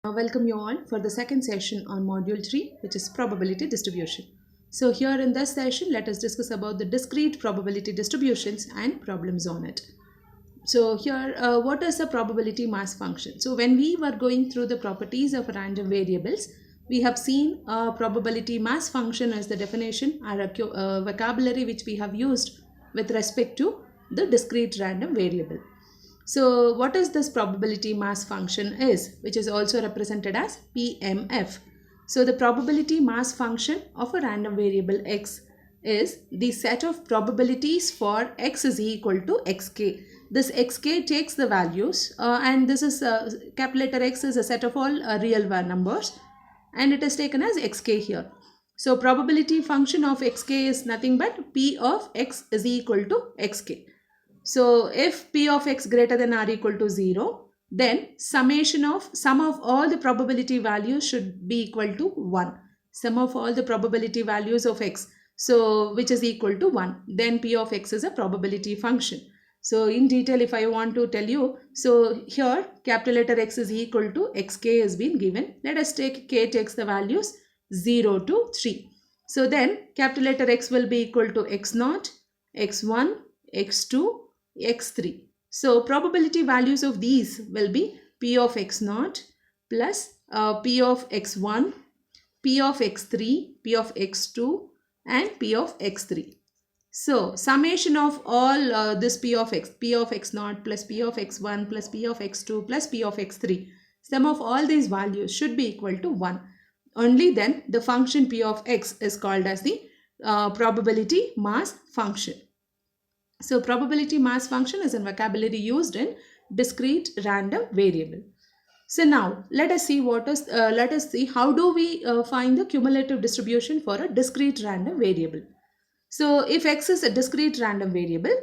Welcome you all for the second session on module 3, which is probability distribution. So here in this session, let us discuss about the discrete probability distributions and problems on it. So here, what is a probability mass function? So when we were going through the properties of random variables, we have seen a probability mass function as the definition or a vocabulary which we have used with respect to the discrete random variable. So what is this probability mass function is, which is also represented as PMF. So the probability mass function of a random variable x is the set of probabilities for x is equal to xk. This xk takes the values and this is capital letter X is a set of all real numbers and it is taken as xk here. So probability function of xk is nothing but p of x is equal to xk. So if p of x greater than or equal to 0, then sum of all the probability values should be equal to 1. Sum of all the probability values of x, so which is equal to 1. Then p of x is a probability function. So in detail, if I want to tell you, so here capital letter X is equal to xk has been given. Let us take k takes the values 0 to 3. So then capital letter X will be equal to x0, x1, x2, x3. So probability values of these will be p of x0 plus p of x1, p of x3, p of x2 and p of x3. So summation of all this p of x0 plus p of x1 plus p of x2 plus p of x3, sum of all these values should be equal to 1. Only then the function p of x is called as the probability mass function. So probability mass function is a vocabulary used in discrete random variable. So now let us see how do we find the cumulative distribution for a discrete random variable. So if x is a discrete random variable,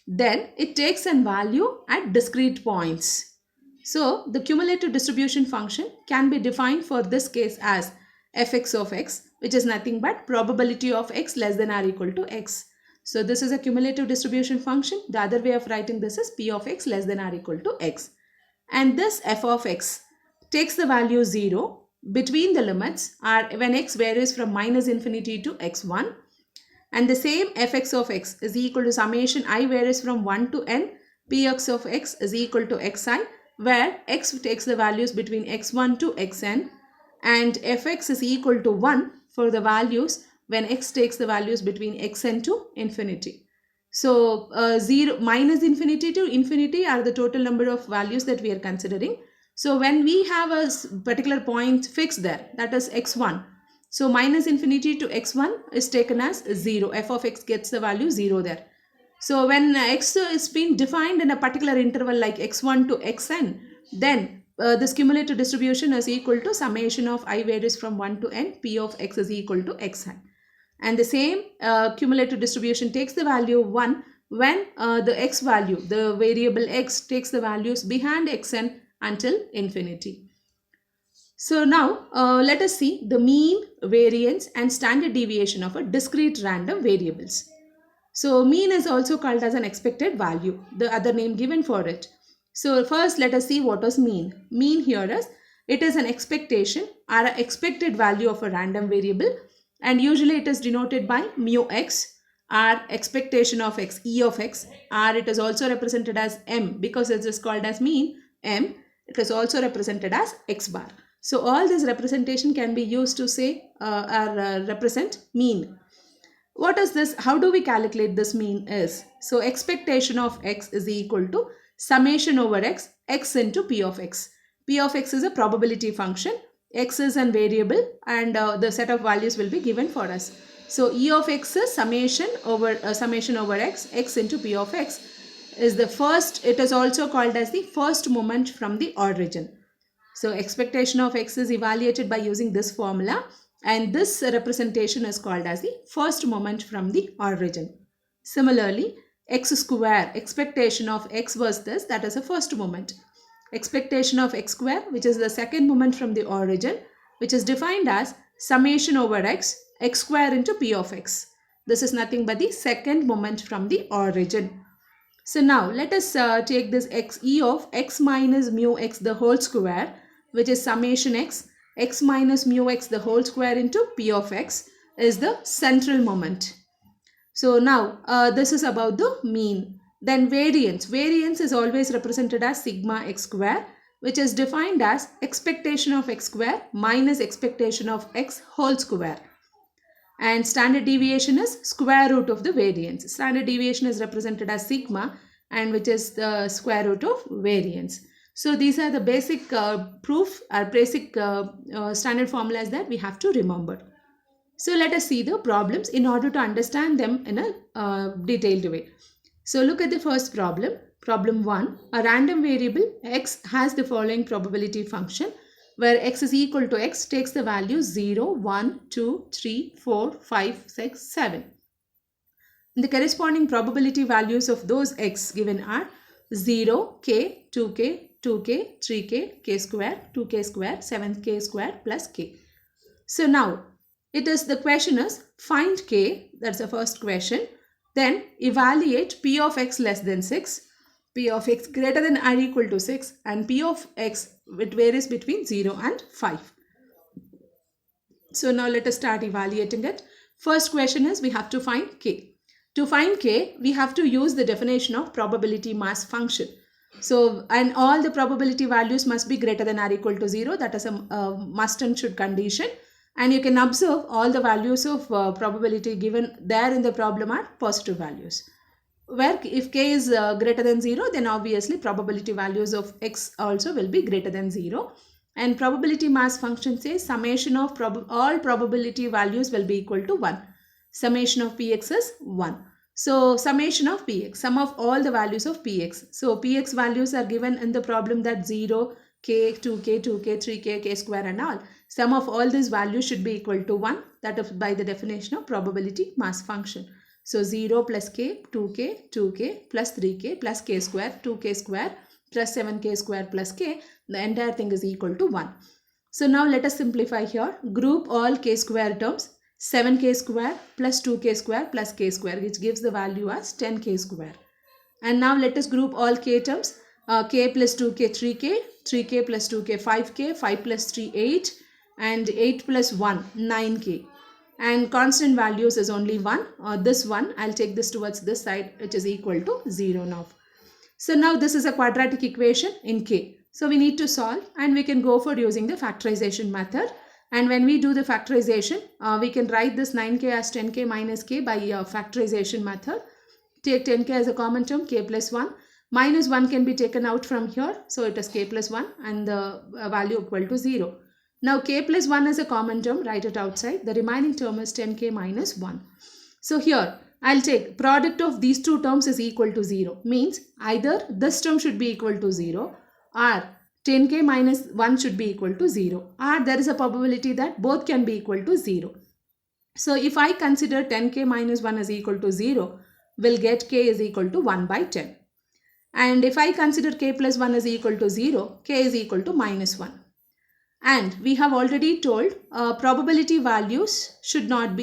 then it takes a value at discrete points. So the cumulative distribution function can be defined for this case as fx of x, which is nothing but probability of x less than or equal to x. So this is a cumulative distribution function. The other way of writing this is p of x less than or equal to x. And this f of x takes the value 0 between the limits are when x varies from minus infinity to x1. And the same fx of x is equal to summation I varies from 1 to n, px of x is equal to xi, where x takes the values between x1 to xn, and fx is equal to 1 for the values when x takes the values between xn to infinity. So 0 minus infinity to infinity are the total number of values that we are considering. So when we have a particular point fixed there, that is x1. So minus infinity to x1 is taken as 0. F of x gets the value 0 there. So when x is being defined in a particular interval like x1 to xn, then this cumulative distribution is equal to summation of I varies from 1 to n, p of x is equal to xn. And the same cumulative distribution takes the value 1 when the x value, the variable x takes the values behind xn until infinity. So now let us see the mean, variance and standard deviation of a discrete random variables. So mean is also called as an expected value, the other name given for it. So first let us see what is mean. Mean here is, it is an expectation or an expected value of a random variable, and usually it is denoted by mu x or expectation of x, e of x, or it is also represented as m because it is called as mean m. It is also represented as x bar. So all this representation can be used to say or represent mean. What is this? How do we calculate this mean is? So expectation of x is equal to summation over x, x into p of x. P of x is a probability function. X is a variable and the set of values will be given for us. So e of x is summation over x, x into p of x is the first. It is also called as the first moment from the origin. So expectation of x is evaluated by using this formula, and this representation is called as the first moment from the origin. Similarly, x square, expectation of x was this, that is a first moment. Expectation of x square, which is the second moment from the origin, which is defined as summation over x, x square into p of x. This is nothing but the second moment from the origin. So now let us take this x, e of x minus mu x the whole square which is summation x minus mu x the whole square into p of x is the central moment. So now this is about the mean. Then variance. Variance is always represented as sigma x square, which is defined as expectation of x square minus expectation of x whole square. And standard deviation is square root of the variance. Standard deviation is represented as sigma, and which is the square root of variance. So these are the basic proof or basic standard formulas that we have to remember. So let us see the problems in order to understand them in a detailed way. So look at the first problem. Problem 1. A random variable x has the following probability function where x is equal to x takes the values 0, 1, 2, 3, 4, 5, 6, 7. The corresponding probability values of those x given are 0, k, 2k, 2k, 3k, k square, 2k square, 7k square plus k. So now the question is find k, that's the first question. Then evaluate p of x less than 6, p of x greater than or equal to 6, and p of x it varies between 0 and 5. So now let us start evaluating it. First question is we have to find k. To find k, we have to use the definition of probability mass function. So, and all the probability values must be greater than or equal to 0. That is a must and should condition. And you can observe all the values of probability given there in the problem are positive values. Where if k is greater than 0, then obviously probability values of x also will be greater than 0. And probability mass function says summation of all probability values will be equal to 1. Summation of px is 1. So summation of px, sum of all the values of px. So px values are given in the problem that 0, k, 2k, 2k, 3k, k square and all. Sum of all these values should be equal to 1. That is by the definition of probability mass function. So 0 plus k, 2k, 2k plus 3k plus k square, 2k square plus 7k square plus k. The entire thing is equal to 1. So now let us simplify here. Group all k square terms. 7k square plus 2k square plus k square, which gives the value as 10k square. And now let us group all k terms. K plus 2k 3k, 3k plus 2k 5k, 5 plus 3 8, and 8 plus 1 9k. And constant values is only 1. This one, I'll take this towards this side, which is equal to 0 now. So now this is a quadratic equation in k. So we need to solve, and we can go for using the factorization method. And when we do the factorization, we can write this 9k as 10k minus k by factorization method. Take 10k as a common term, k plus 1. Minus 1 can be taken out from here. So it is k plus 1 and the value equal to 0. Now k plus 1 is a common term, write it outside. The remaining term is 10k minus 1. So here I'll take product of these two terms is equal to 0. Means either this term should be equal to 0 or 10k minus 1 should be equal to 0. Or there is a probability that both can be equal to 0. So if I consider 10k minus 1 is equal to 0, we'll get k is equal to 1 by 10. And if I consider k plus 1 is equal to 0, k is equal to minus 1. And we have already told probability values shouldn't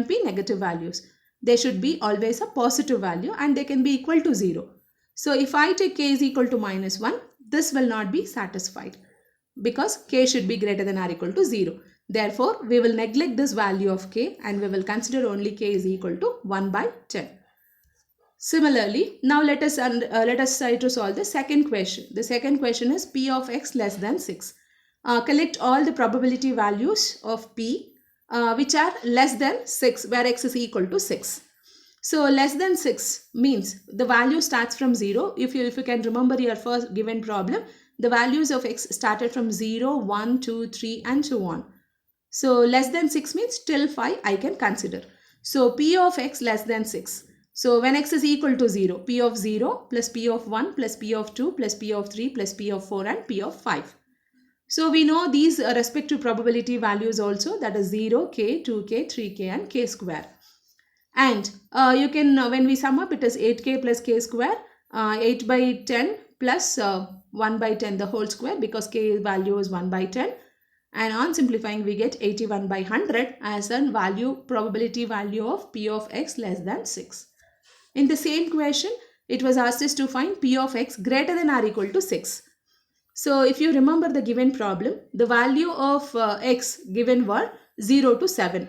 be negative values. They should be always a positive value and they can be equal to 0. So if I take k is equal to minus 1, this will not be satisfied because k should be greater than or equal to 0. Therefore, we will neglect this value of k and we will consider only k is equal to 1 by 10. Similarly, now let us try to solve the second question. The second question is p of x less than 6. Collect all the probability values of p which are less than 6 where x is equal to 6. So less than 6 means the value starts from 0. If you can remember your first given problem, the values of x started from 0, 1, 2, 3 and so on. So less than 6 means till 5 I can consider. So p of x less than 6. So when x is equal to 0, p of 0 plus p of 1 plus p of 2 plus p of 3 plus p of 4 and p of 5. So we know these respective probability values also, that is 0, k, 2k, 3k and k square. And you can, when we sum up, it is 8k plus k square, 8 by 10 plus 1 by 10 the whole square because k value is 1 by 10. And on simplifying, we get 81 by 100 as a probability value of p of x less than 6. In the same question, it was asked us to find p of x greater than or equal to 6. So if you remember the given problem, the value of x given were 0 to 7.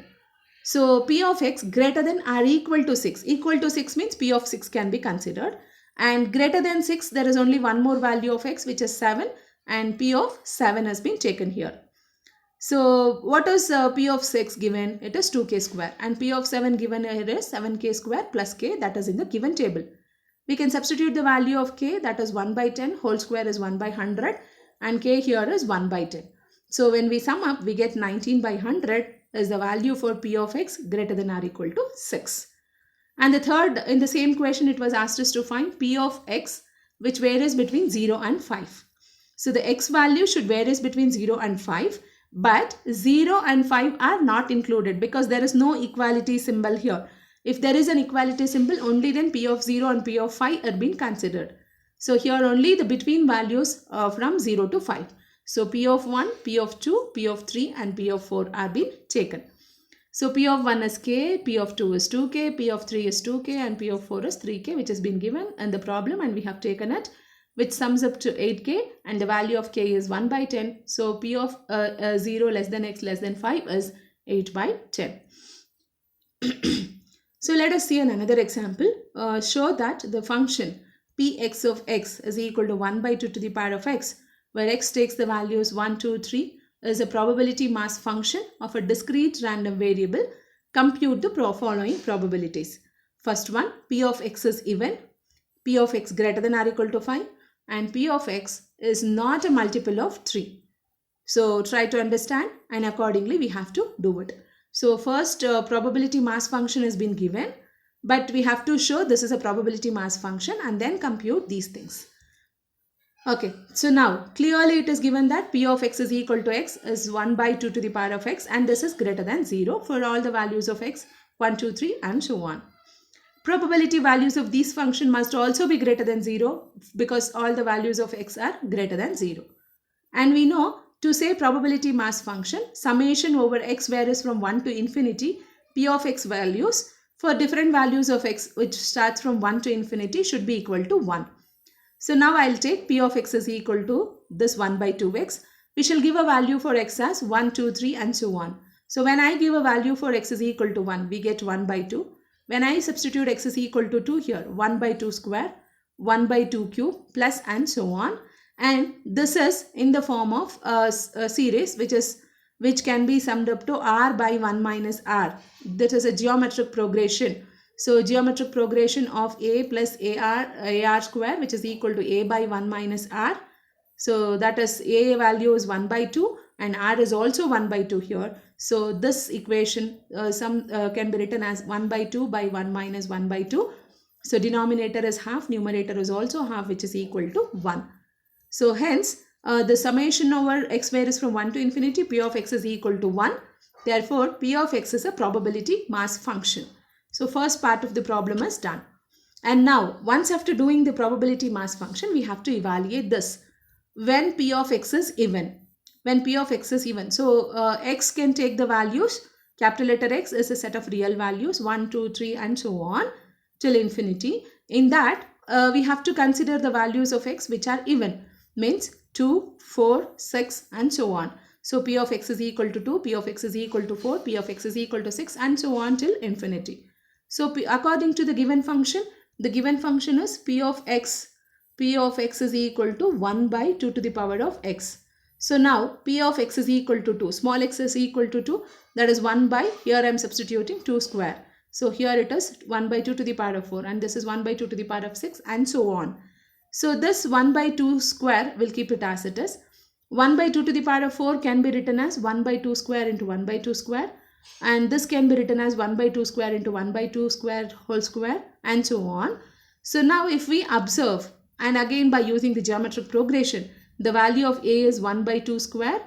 So p of x greater than or equal to 6. Equal to 6 means p of 6 can be considered. And greater than 6, there is only one more value of x, which is 7. And p of 7 has been taken here. So what is p of 6 given? It is 2k square. And p of 7 given here is 7k square plus k, that is in the given table. We can substitute the value of k, that is 1 by 10, whole square is 1 by 100, and k here is 1 by 10. So when we sum up, we get 19 by 100 is the value for p of x greater than or equal to 6. And the third, in the same question, it was asked us to find p of x which varies between 0 and 5. So the x value should varies between 0 and 5, but 0 and 5 are not included because there is no equality symbol here. If there is an equality symbol, only then p of 0 and p of 5 are being considered. So here only the between values from 0 to 5. So p of 1, p of 2, p of 3 and p of 4 are being taken. So p of 1 is k, p of 2 is 2k, p of 3 is 2k and p of 4 is 3k, which has been given in the problem, and we have taken it, which sums up to 8k, and the value of k is 1 by 10. So p of 0 less than x less than 5 is 8 by 10. So let us see another example. Show that the function px of x is equal to 1 by 2 to the power of x, where x takes the values 1, 2, 3, is a probability mass function of a discrete random variable. Compute the following probabilities. First one, p of x is even, p of x greater than or equal to 5, and p of x is not a multiple of 3. So try to understand, and accordingly we have to do it. So first probability mass function has been given, but we have to show this is a probability mass function and then compute these things. Okay, so now clearly it is given that p of x is equal to x is 1 by 2 to the power of x, and this is greater than 0 for all the values of x, 1, 2, 3 and so on. Probability values of these function must also be greater than 0 because all the values of x are greater than 0. And we know to say probability mass function, summation over x varies from 1 to infinity, p of x values for different values of x which starts from 1 to infinity should be equal to 1. So now I'll take p of x is equal to this 1 by 2x. We shall give a value for x as 1, 2, 3 and so on. So when I give a value for x is equal to 1, we get 1 by 2. When I substitute x is equal to 2 here, 1 by 2 square, 1 by 2 cube plus and so on. And this is in the form of a series which can be summed up to r by 1 minus r. That is a geometric progression. So geometric progression of a plus ar square, which is equal to a by 1 minus r. So that is a value is 1 by 2 and r is also 1 by 2 here. So this equation can be written as 1 by 2 by 1 minus 1 by 2. So denominator is half, numerator is also half, which is equal to 1. So hence the summation over x varies from 1 to infinity, p of x is equal to 1. Therefore p of x is a probability mass function. So first part of the problem is done. And now once after doing the probability mass function, we have to evaluate this. When p of x is even. When p of x is even. So x can take the values. Capital letter X is a set of real values 1, 2, 3 and so on till infinity. In that we have to consider the values of x which are even. Means 2, 4, 6 and so on. So p of x is equal to 2, p of x is equal to 4, p of x is equal to 6 and so on till infinity. So according to the given function is p of x is equal to 1 by 2 to the power of x. So now p of x is equal to 2, small x is equal to 2, that is 1 by, here I am substituting 2 square. So here it is 1 by 2 to the power of 4 and this is 1 by 2 to the power of 6 and so on. So this 1 by 2 square will keep it as it is. 1 by 2 to the power of 4 can be written as 1 by 2 square into 1 by 2 square. And this can be written as 1 by 2 square into 1 by 2 square whole square and so on. So now if we observe, and again by using the geometric progression, the value of a is 1 by 2 square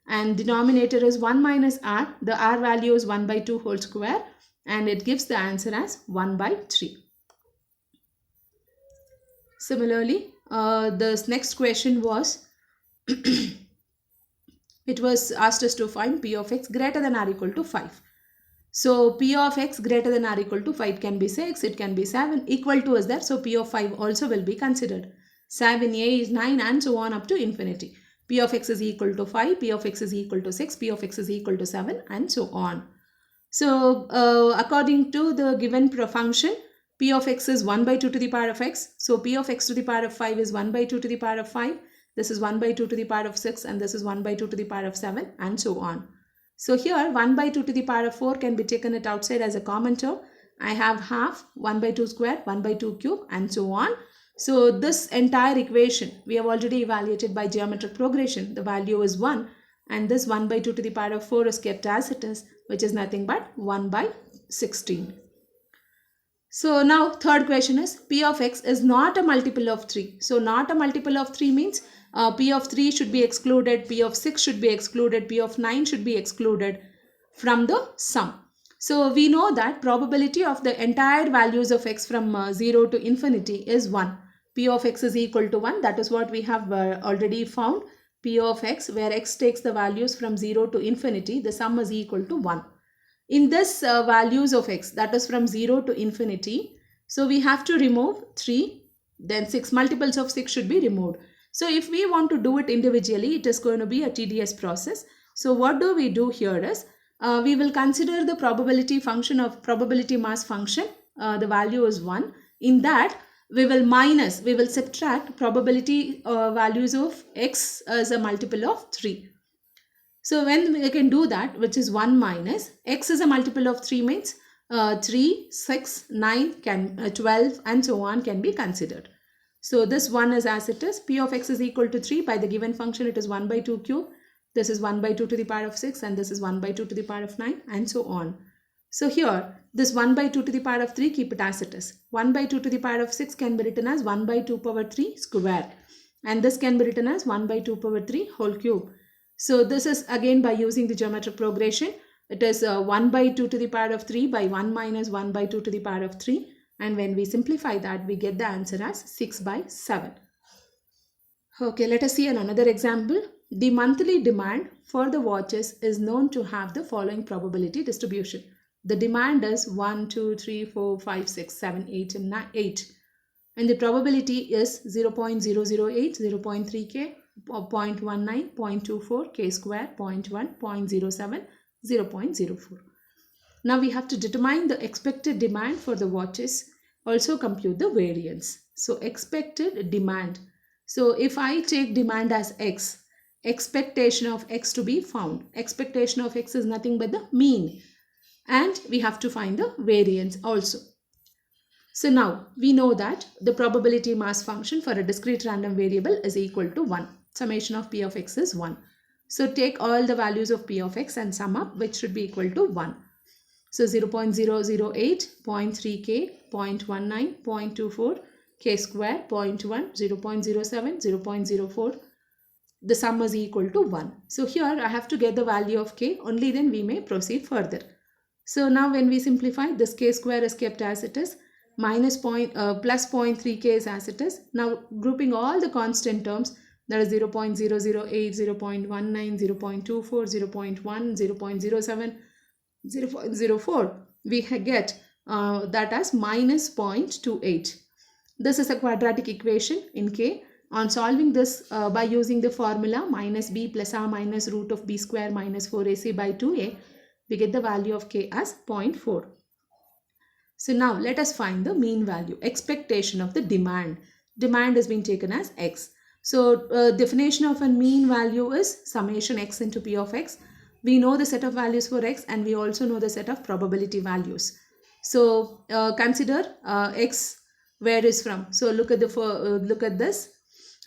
and denominator is 1 minus r. The r value is 1 by 2 whole square and it gives the answer as 1 by 3. Similarly, this next question was it was asked us to find p of x greater than or equal to 5. So p of x greater than or equal to 5 can be 6, it can be 7, equal to is there. So p of 5 also will be considered. 7a is 9, and so on up to infinity. P of x is equal to 5, P of x is equal to 6, P of x is equal to 7, and so on. So according to the given function, P of x is 1 by 2 to the power of x. So P of x to the power of 5 is 1 by 2 to the power of 5. This is 1 by 2 to the power of 6, and this is 1 by 2 to the power of 7, and so on. So here 1 by 2 to the power of 4 can be taken it outside as a common term. I have half 1 by 2 square, 1 by 2 cube, and so on. So this entire equation we have already evaluated by geometric progression. The value is 1, and this 1 by 2 to the power of 4 is kept as it is, which is nothing but 1 by 16. So now third question is, P of x is not a multiple of 3. So not a multiple of 3 means P of 3 should be excluded, P of 6 should be excluded, P of 9 should be excluded from the sum. So we know that probability of the entire values of x from 0 to infinity is 1. P of x is equal to 1. That is what we have already found. P of x, where x takes the values from 0 to infinity, the sum is equal to 1. In this values of x, that is from 0 to infinity, so we have to remove 3, then 6 multiples of 6 should be removed. So if we want to do it individually, it is going to be a tedious process. So what do we do here is, we will consider the probability function of probability mass function. The value is 1. In that, we will subtract probability values of x as a multiple of 3. So when we can do that, which is 1 minus, x is a multiple of 3 means 3, 6, 9, 12 and so on can be considered. So this 1 is as it is. P of x is equal to 3. By the given function, it is 1 by 2 cube. This is 1 by 2 to the power of 6, and this is 1 by 2 to the power of 9, and so on. So here, this 1 by 2 to the power of 3, keep it as it is. 1 by 2 to the power of 6 can be written as 1 by 2 power 3 square. And this can be written as 1 by 2 power 3 whole cube. So this is again by using the geometric progression. It is 1 by 2 to the power of 3 by 1 minus 1 by 2 to the power of 3. And when we simplify that, we get the answer as 6 by 7. Okay, let us see another example. The monthly demand for the watches is known to have the following probability distribution. The demand is 1, 2, 3, 4, 5, 6, 7, 8 and 8. And the probability is 0.008, 0.3k, 0.19, 0.24, k square, 0.1, 0.07, 0.04. Now we have to determine the expected demand for the watches. Also compute the variance. So expected demand. So if I take demand as x, expectation of x to be found. Expectation of x is nothing but the mean. And we have to find the variance also. So now we know that the probability mass function for a discrete random variable is equal to 1. Summation of p of x is 1. So take all the values of p of x and sum up, which should be equal to 1. So 0.008, 0.3k, 0.19, 0.24, k square, 0.1, 0.07, 0.04. The sum is equal to 1. So here I have to get the value of k, only then we may proceed further. So now when we simplify, this k square is kept as it is, plus 0.3k is as it is. Now grouping all the constant terms, that is 0.008, 0.19, 0.24, 0.1, 0.07, 0.04. We get that as minus 0.28. This is a quadratic equation in k. On solving this by using the formula minus b plus r minus root of b square minus 4ac by 2a, we get the value of k as 0.4. So now let us find the mean value, expectation of the demand. Demand has been taken as x. So definition of a mean value is summation x into p of x. We know the set of values for x and we also know the set of probability values. So consider x where is from. So look at this.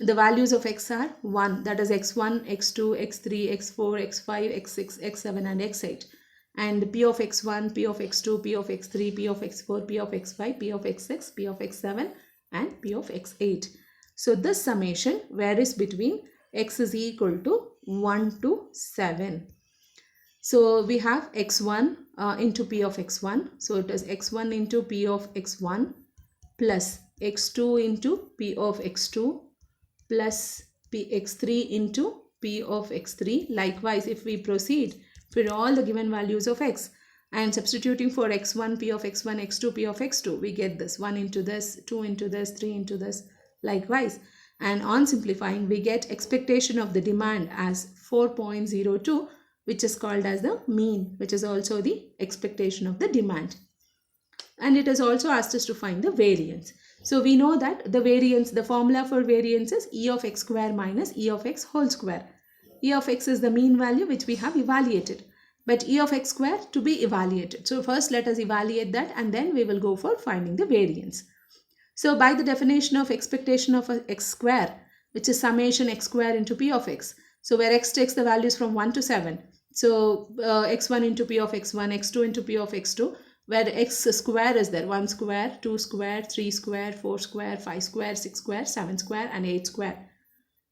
The values of x are 1, that is x1, x2, x3, x4, x5, x6, x7 and x8. And p of x1, p of x2, p of x3, p of x4, p of x5, p of x6, p of x7 and p of x8. So this summation varies between x is equal to 1 to 7. So we have x1 into p of x1. So it is x1 into p of x1 plus x2 into p of x2 plus x3 into p of x3. Likewise, if we proceed for all the given values of x and substituting for x1, p of x1, x2, p of x2, we get this 1 into this, 2 into this, 3 into this, likewise. And on simplifying, we get expectation of the demand as 4.02, which is called as the mean, which is also the expectation of the demand. And it has also asked us to find the variance. So we know that the variance, the formula for variance is E of x square minus E of x whole square. E of x is the mean value which we have evaluated, but E of x square to be evaluated. So first let us evaluate that and then we will go for finding the variance. So by the definition of expectation of x square, which is summation x square into p of x, so where x takes the values from 1 to 7, so x1 into p of x1, x2 into p of x2, where x square is there, 1 square, 2 square, 3 square, 4 square, 5 square, 6 square, 7 square and 8 square.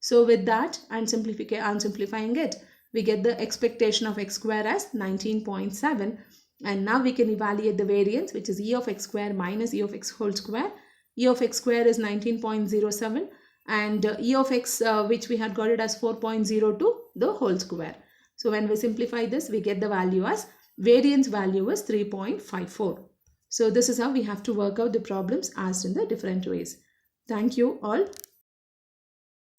So with that and simplifying it, we get the expectation of x square as 19.7, and now we can evaluate the variance, which is E of x square minus E of x whole square. E of x square is 19.07 and E of x which we had got it as 4.02 the whole square. So when we simplify this, we get the value as variance value is 3.54. So this is how we have to work out the problems asked in the different ways. Thank you all.